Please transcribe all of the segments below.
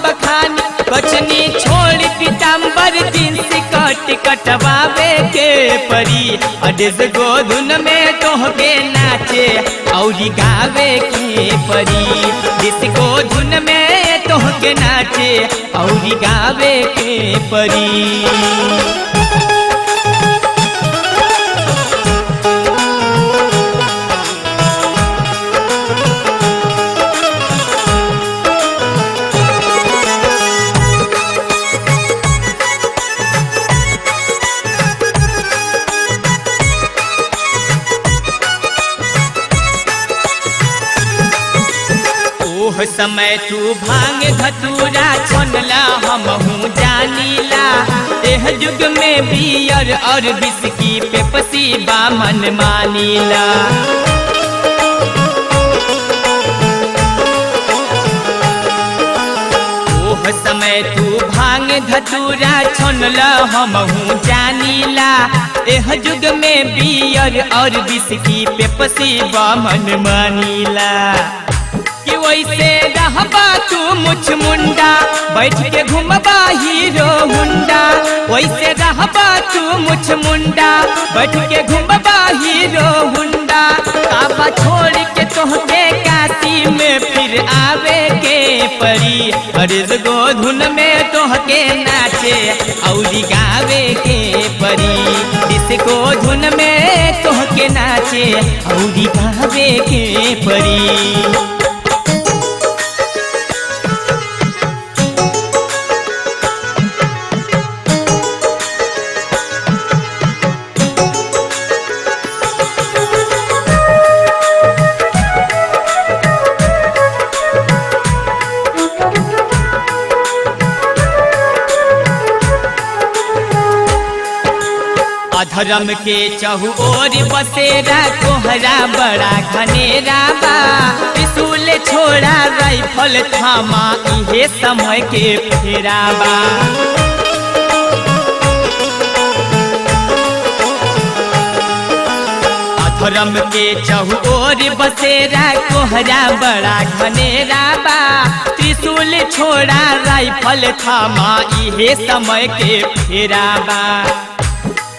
बखानी कचनी छोड़ पीताम्बर जींस कट कटवावे के परी अडेज गो धुन में तोहके नाचे औरी गावे के परी डिस्को धुन में तोहके नाचे औरी गावे के परी। ओह समय तू भांग धतूरा छोनला हमहू जानीला एह युग में बियर और विस्की पेप्सी बामन मानीला। ओह समय तू भांग धतूरा छोनला हमहू जानीला एह युग में बियर और विस्की पेप्सी बामन मानीला। कि वैसे रहबा तू मुछ मुंडा बैठ के घूमबा हीरो हुंडा वैसे रहबा तू मुछ मुंडा बैठ के घूमबा हीरो हुंडा काबा छोड़ के तोहके काशी में फिर आवे के परी अरेज गो धुन में तोहके नाचे औरी गावे के परी डिस्को धुन में तोहके नाचे औरी गावे के परी। धर्म के चहु ओर बसेरा कोहरा बड़ा घनेरा बा त्रिशूल छोड़ा राइफल थामा इहे समय के फेरा बा। धर्म के चहु ओर बसेरा कोहरा बड़ा घनेरा बा त्रिशूल छोड़ा राइफल थामा इहे समय के फेरा बा।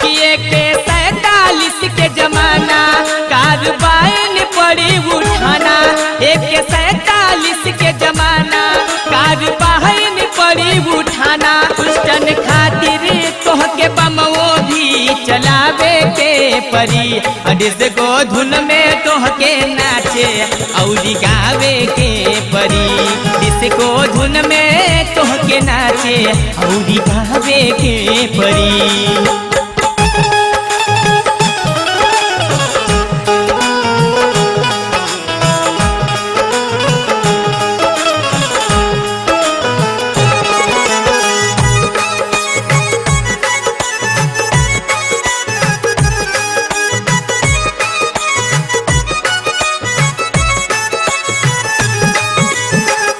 के 47 के जमाना कारबाइन पड़ी उठाना एक 47 के जमाना कारबाइन पड़ी उठाना दुष्टन खातिर तोहके बमओ भी चलावे के परी अडिस गो धुन में तोहके नाचे औरी गावे के परी डिस्को धुन में तोहके नाचे औरी गावे के परी।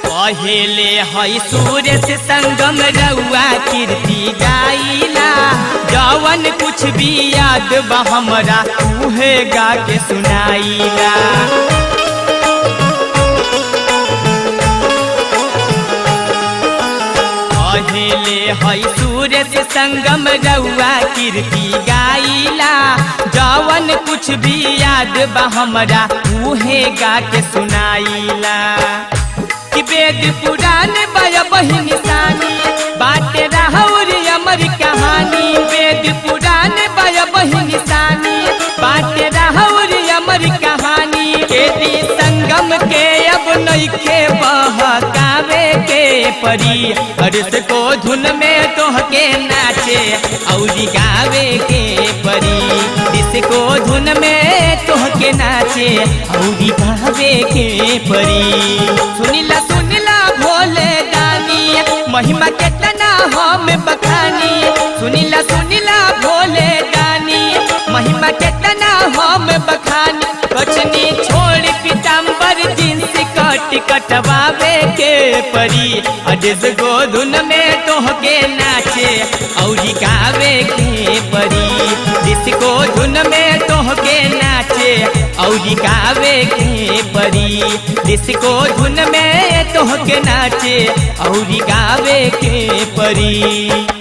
पहले हई सूर्य से संगम रउआ कीर्ति गाइला जवन कुछ भी याद बा हमरा उहे गा के सुनाइला। पहले हई सूर्य से संगम रउआ कीर्ति गाइला जवन कुछ भी याद बा हमरा उहे गा के सुनाइला। कि वेद पुराण बया बही निशानी बाटे राहुर अमर कहानी वेद पुराण बया बही निशानी बाटे राहुर अमर कहानी यदि संगम के अब नइखे बहकावे के परी हर्ष को धुन में तोहके नाचे औरी गावे के परी डिस्को धुन में तोहके नाचे औरी गावे के परी। सुनिला सुनिला भोले दानी महिमा केतना हम बखानी सुनिला सुनिला भोले दानी महिमा केतना हम बखानी कचनी छोड़ पीताम्बर जींस कट कटवावे के परी अडेज गो धुन में तोहके नाचे औरी गावे के परी डिस्को धुन में तोहके नाचे औरी गावे के परी डिस्को धुन में तोहके नाचे औरी गावे के परी।